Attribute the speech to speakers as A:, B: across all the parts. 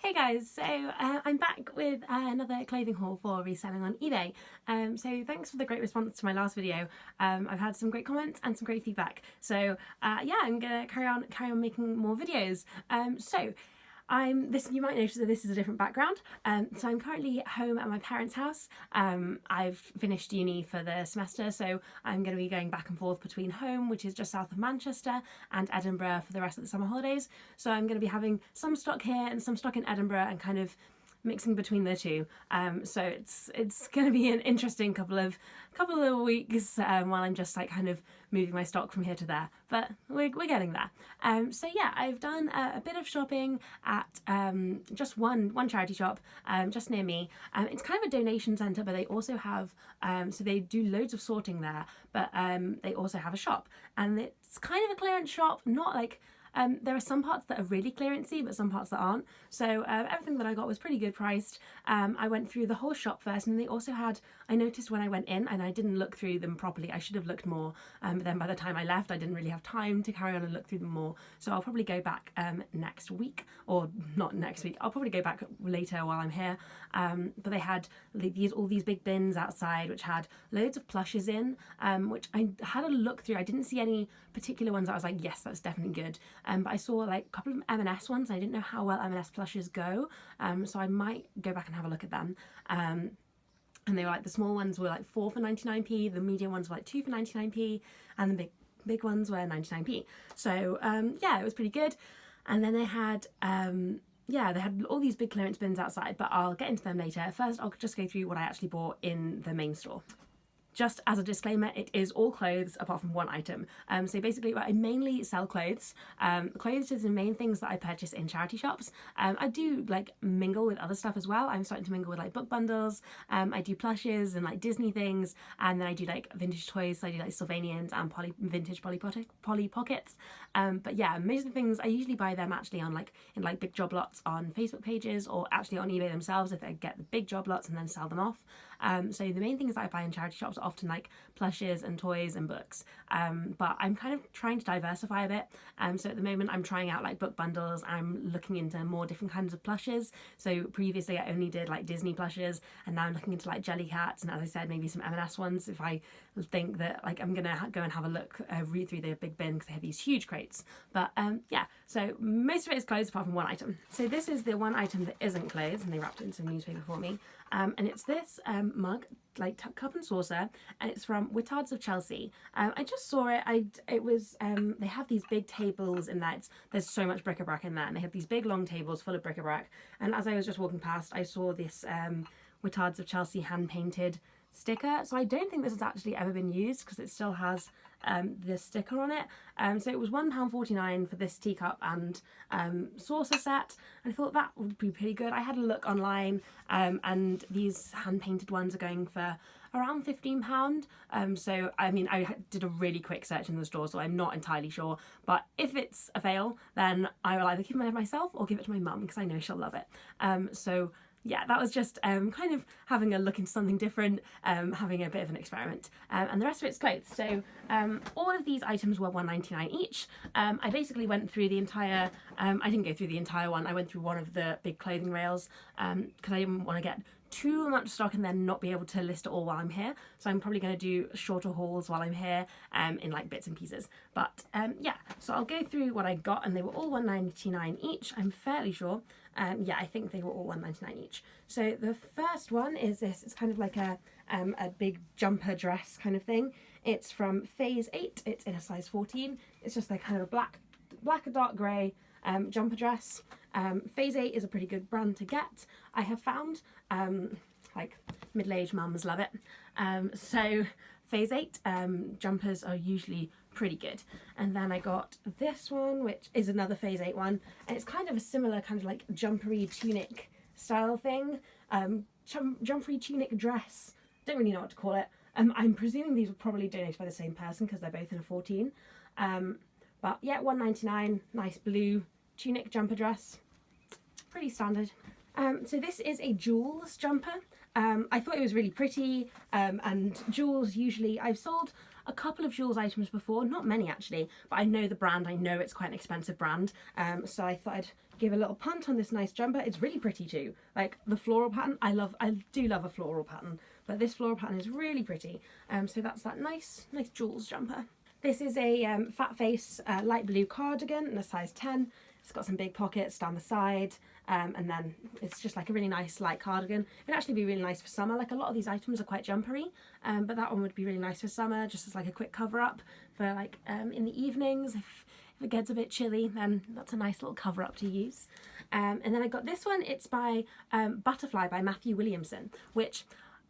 A: Hey guys, so I'm back with another clothing haul for reselling on eBay. So thanks for the great response to my last video. I've had some great comments and some great feedback. So yeah, I'm gonna carry on making more videos. You might notice that this is a different background. So I'm currently home at my parents' house. I've finished uni for the semester, so I'm going to be going back and forth between home, which is just south of Manchester, and Edinburgh for the rest of the summer holidays. So I'm going to be having some stock here and some stock in Edinburgh and kind of mixing between the two. So it's going to be an interesting couple of weeks while I'm just like kind of moving my stock from here to there, but we're getting there. So yeah, I've done a bit of shopping at just one charity shop just near me. It's kind of a donation centre, but they also have so they do loads of sorting there, but they also have a shop, and it's kind of a clearance shop, not like there are some parts that are really clearancey, but some parts that aren't. So everything that I got was pretty good priced. I went through the whole shop first, and they also had, I noticed when I went in, and I didn't look through them properly. I should have looked more, but then by the time I left, I didn't really have time to carry on and look through them more. So I'll probably go back next week, or not next week. I'll probably go back later while I'm here. But they had all these big bins outside, which had loads of plushes in, which I had a look through. I didn't see any particular ones that I was like, yes, that's definitely good. But I saw like a couple of M&S ones. And I didn't know how well M&S plushes go, so I might go back and have a look at them. And they were like, the small ones were like 4 for 99p, the medium ones were like 2 for 99p, and the big ones were 99p. So yeah, it was pretty good. And then they had yeah, they had all these big clearance bins outside, but I'll get into them later. First, I'll just go through what I actually bought in the main store. Just as a disclaimer, it is all clothes apart from one item. So basically, I mainly sell clothes. Clothes is the main things that I purchase in charity shops. I do like mingle with other stuff as well. I'm starting to mingle with like book bundles. I do plushes and like Disney things, and then I do like vintage toys. So I do like Sylvanians and vintage Polly Pockets. But yeah, most of the things I usually buy them actually on like in like big job lots on Facebook pages, or actually on eBay themselves if they get the big job lots and then sell them off. So the main things that I buy in charity shops are often like plushes and toys and books, but I'm kind of trying to diversify a bit. So at the moment I'm trying out like book bundles. I'm looking into more different kinds of plushes. So previously I only did like Disney plushes, and now I'm looking into like Jellycats, and as I said, maybe some M&S ones if I think that like I'm gonna go and have a look, read through the big bin because they have these huge crates. But yeah, so most of it is clothes apart from one item. So this is the one item that isn't clothes, and they wrapped it in some newspaper for me, and it's this mug, like cup and saucer, and it's from Whittards of Chelsea. I just saw it. It was they have these big tables in there. There's so much bric-a-brac in there, and they have these big long tables full of bric-a-brac. And as I was just walking past, I saw this Whittards of Chelsea hand painted sticker. So I don't think this has actually ever been used because it still has the sticker on it. So it was £1.49 for this teacup and saucer set, and I thought that would be pretty good. I had a look online, and these hand painted ones are going for around £15. So I mean, I did a really quick search in the store, so I'm not entirely sure, but if it's a fail, then I will either keep it myself or give it to my mum because I know she'll love it. So yeah, that was just kind of having a look into something different, having a bit of an experiment. And the rest of it's clothes. So all of these items were £1.99 each. I basically went through the entire, I didn't go through the entire one, I went through one of the big clothing rails because I didn't want to get too much stock and then not be able to list it all while I'm here. So I'm probably going to do shorter hauls while I'm here in like bits and pieces. But yeah, so I'll go through what I got, and they were all £1.99 each, I'm fairly sure. Yeah, I think they were all £1.99 each. So the first one is this. It's kind of like a big jumper dress kind of thing. It's from Phase 8. It's in a size 14. It's just like kind of a black or dark grey jumper dress. Phase 8 is a pretty good brand to get, I have found. Like middle-aged mums love it. So Phase 8 jumpers are usually pretty good. And then I got this one, which is another Phase 8 one, and it's kind of a similar kind of like jumpery tunic style thing. Jumpery tunic dress, don't really know what to call it. I'm presuming these were probably donated by the same person because they're both in a 14. But yeah, £1.99, nice blue tunic jumper dress, pretty standard. So this is a Jules jumper. I thought it was really pretty, and Jules usually, I've sold a couple of Joules items before, not many actually, but I know the brand, I know it's quite an expensive brand, so I thought I'd give a little punt on this nice jumper. It's really pretty too. Like the floral pattern, I do love a floral pattern, but this floral pattern is really pretty. So that's that nice Joules jumper. This is a fat face light blue cardigan in a size 10. It's got some big pockets down the side, and then it's just like a really nice light cardigan. It'd actually be really nice for summer. Like a lot of these items are quite jumpery, but that one would be really nice for summer, just as like a quick cover up for like in the evenings. If it gets a bit chilly, then that's a nice little cover up to use. And then I got this one. It's by Butterfly by Matthew Williamson, which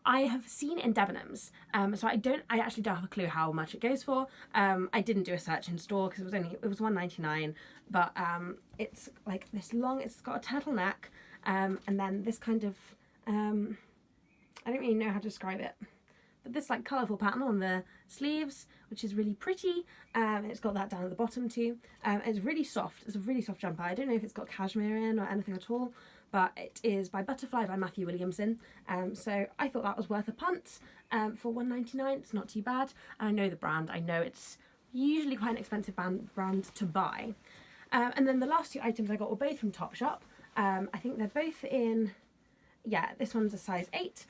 A: I have seen in Debenhams, so I actually don't have a clue how much it goes for. I didn't do a search in store because it was $1.99, but it's like this long. It's got a turtleneck, and then this kind of I don't really know how to describe it, but this like colourful pattern on the sleeves, which is really pretty. It's got that down at the bottom too. It's really soft. It's a really soft jumper. I don't know if it's got cashmere in or anything at all, but it is by Butterfly by Matthew Williamson. So I thought that was worth a punt for $1.99. It's not too bad. And I know the brand. I know it's usually quite an expensive brand to buy. And then the last two items I got were both from Topshop. I think they're both in, yeah, this one's a size 8.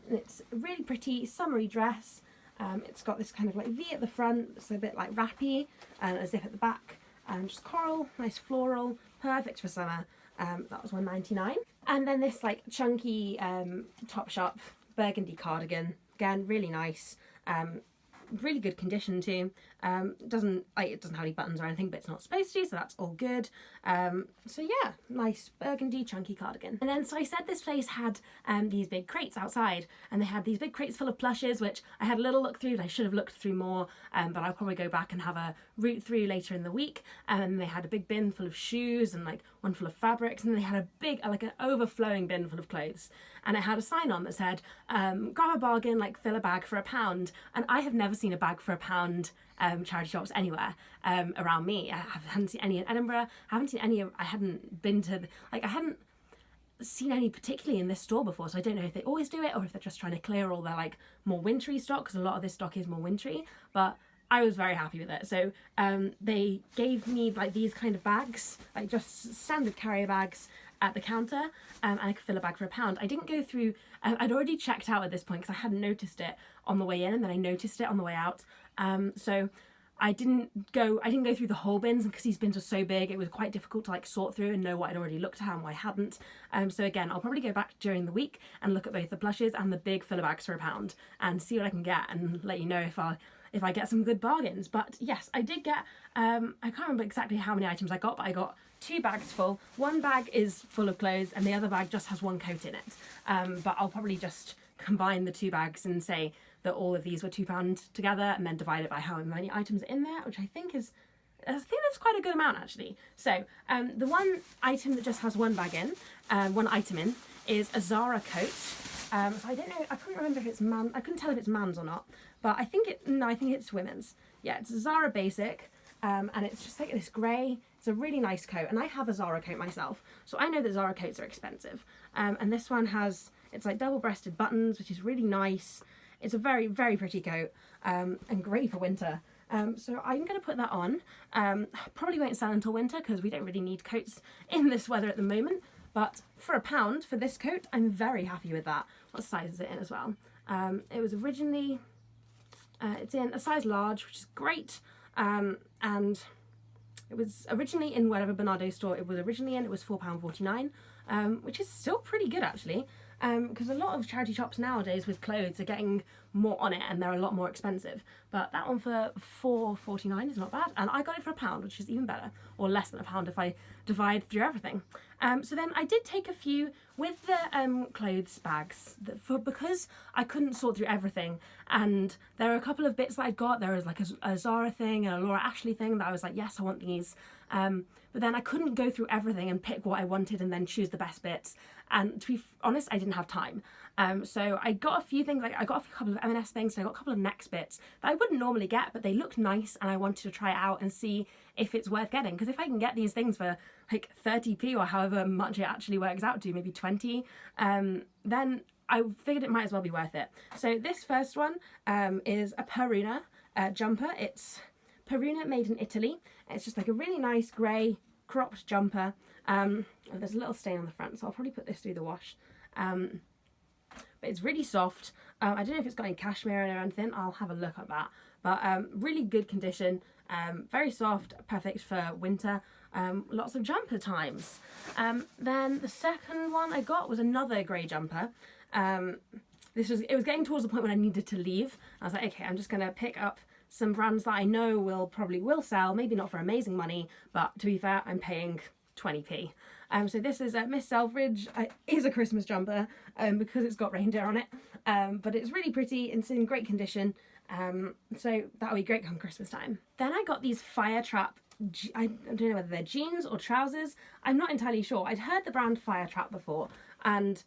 A: It's a really pretty summery dress. It's got this kind of like V at the front. It's a bit like wrappy and a zip at the back. Just coral, nice floral, perfect for summer. That was $1.99. And then this like chunky Topshop burgundy cardigan, again really nice, really good condition too. It doesn't have any buttons or anything, but it's not supposed to, so that's all good. So yeah, nice burgundy chunky cardigan. And then so I said this place had these big crates outside, and they had these big crates full of plushes, which I had a little look through, and I should have looked through more, but I'll probably go back and have a root through later in the week. And they had a big bin full of shoes and like one full of fabrics, and they had a big like an overflowing bin full of clothes, and it had a sign on that said grab a bargain, like fill a bag for £1. And I have never seen a bag for £1 charity shops anywhere around me. I hadn't seen any in Edinburgh. I hadn't been to, I hadn't seen any particularly in this store before, so I don't know if they always do it or if they're just trying to clear all their like more wintry stock, because a lot of this stock is more wintry, but I was very happy with it. So they gave me like these kind of bags, like just standard carrier bags at the counter, and I could fill a bag for £1. I didn't go through, I'd already checked out at this point because I hadn't noticed it on the way in, and then I noticed it on the way out. So I didn't go through the whole bins, because these bins were so big, it was quite difficult to like sort through and know what I'd already looked at and what I hadn't. So again, I'll probably go back during the week and look at both the blushes and the big filler bags for £1 and see what I can get, and let you know if I get some good bargains. But yes, I did get, I can't remember exactly how many items I got, but I got 2 bags full. One bag is full of clothes and the other bag just has one coat in it. But I'll probably just combine the 2 bags and say that all of these were £2 together, and then divide it by how many items are in there, which I think that's quite a good amount actually. So the one item that just has one bag in, one item in, is a Zara coat. So I don't know, I couldn't remember if it's man, I couldn't tell if it's man's or not, but I think it's women's. Yeah, it's a Zara basic, and it's just like this grey. It's a really nice coat, and I have a Zara coat myself, so I know that Zara coats are expensive. And this one it's like double-breasted buttons, which is really nice. It's a very, very pretty coat, and great for winter. So I'm going to put that on. Probably won't sell until winter, because we don't really need coats in this weather at the moment. But for £1 for this coat, I'm very happy with that. What size is it in as well? It was originally, it's in a size large, which is great. And it was originally in whatever Bernardo store it was originally in. It was £4.49, which is still pretty good actually. Because a lot of charity shops nowadays with clothes are getting more on it, and they're a lot more expensive. But that one for £4.49 is not bad, and I got it for £1, which is even better, or less than £1 if I divide through everything. So then I did take a few with the clothes bags because I couldn't sort through everything, and there are a couple of bits that I got. There was like a Zara thing and a Laura Ashley thing that I was like, yes, I want these. But then I couldn't go through everything and pick what I wanted and then choose the best bits. And to be honest, I didn't have time. So I got a few things, like I got a couple of M&S things, and I got a couple of Next bits that I wouldn't normally get, but they looked nice, and I wanted to try it out and see if it's worth getting. Because if I can get these things for like 30p or however much it actually works out to, maybe 20, then I figured it might as well be worth it. So this first one is a Peruna jumper. It's Peruna, made in Italy. It's just like a really nice grey cropped jumper. There's a little stain on the front, so I'll probably put this through the wash. But it's really soft. I don't know if it's got any cashmere in it or anything. I'll have a look at that. But really good condition. Very soft, perfect for winter. Lots of jumper times. Then the second one I got was another grey jumper. It was getting towards the point when I needed to leave. I was like, okay, I'm just gonna pick up some brands that I know probably will sell, maybe not for amazing money, but to be fair, I'm paying 20p. So this is Miss Selfridge. It is a Christmas jumper because it's got reindeer on it, but it's really pretty. It's in great condition, so that'll be great come Christmas time. Then I got these Fire Trap. I don't know whether they're jeans or trousers. I'm not entirely sure. I'd heard the brand Fire Trap before, and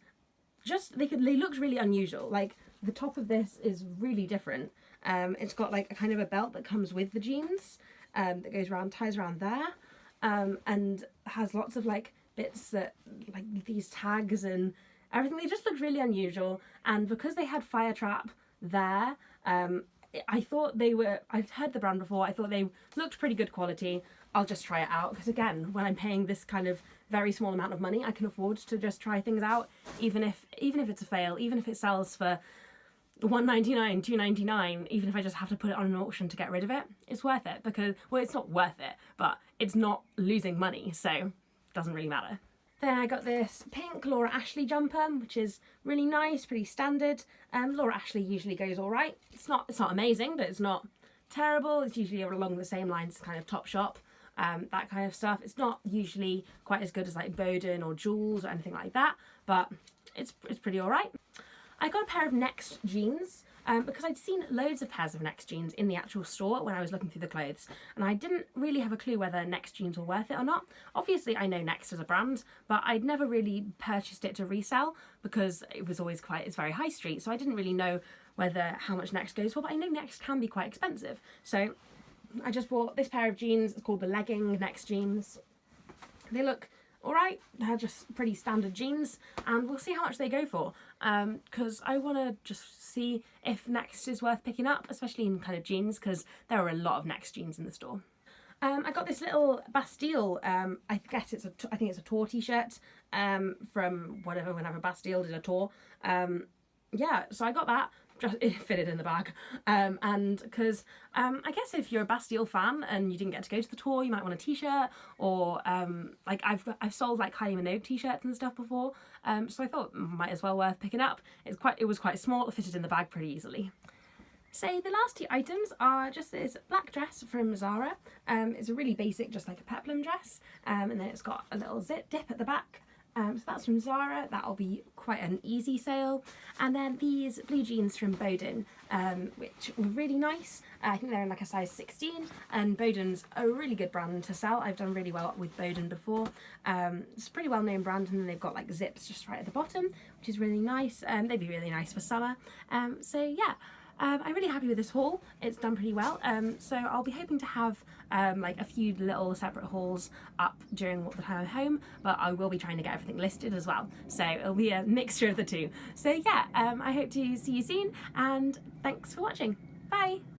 A: just they looked really unusual. Like the top of this is really different. It's got like a kind of a belt that comes with the jeans that goes around, ties around there, and has lots of like bits that like these tags and everything. They just looked really unusual, and because they had Fire Trap there, I thought I'd heard the brand before. I thought they looked pretty good quality. I'll just try it out because again, when I'm paying this kind of very small amount of money, I can afford to just try things out, even if it's a fail, even if it sells for $1.99, $2.99, even if I just have to put it on an auction to get rid of it, it's worth it because, well, it's not worth it, but it's not losing money, so it doesn't really matter. Then I got this pink Laura Ashley jumper, which is really nice, pretty standard. Laura Ashley usually goes all right. It's not amazing, but it's not terrible. It's usually along the same lines as kind of Topshop, that kind of stuff. It's not usually quite as good as like Boden or Jules or anything like that, but it's pretty all right. I got a pair of Next jeans because I'd seen loads of pairs of Next jeans in the actual store when I was looking through the clothes, and I didn't really have a clue whether Next jeans were worth it or not. Obviously I know Next as a brand, but I'd never really purchased it to resell because it's very high street, so I didn't really know how much Next goes for, but I know Next can be quite expensive. So I just bought this pair of jeans. It's called the Legging Next jeans. They look alright, they're just pretty standard jeans, and we'll see how much they go for, because I want to just see if Next is worth picking up, especially in kind of jeans, because there are a lot of Next jeans in the store. I got this little Bastille, I think it's a tour t-shirt from whenever Bastille did a tour. Yeah, so I got that. It fitted in the bag, and because I guess if you're a Bastille fan and you didn't get to go to the tour, you might want a t-shirt, or like I've sold like Kylie Minogue t-shirts and stuff before, so I thought might as well worth picking up. It was quite small, it fitted in the bag pretty easily. So the last two items are just this black dress from Zara. It's a really basic, just like a peplum dress, and then it's got a little zip dip at the back. So that's from Zara. That'll be quite an easy sale. And then these blue jeans from Boden, which were really nice. I think they're in like a size 16, and Boden's a really good brand to sell. I've done really well with Boden before. It's a pretty well-known brand, and then they've got like zips just right at the bottom, which is really nice. They'd be really nice for summer. So yeah. I'm really happy with this haul. It's done pretty well, so I'll be hoping to have like a few little separate hauls up during the time I'm home, but I will be trying to get everything listed as well, so it'll be a mixture of the two. So yeah, I hope to see you soon, and thanks for watching. Bye!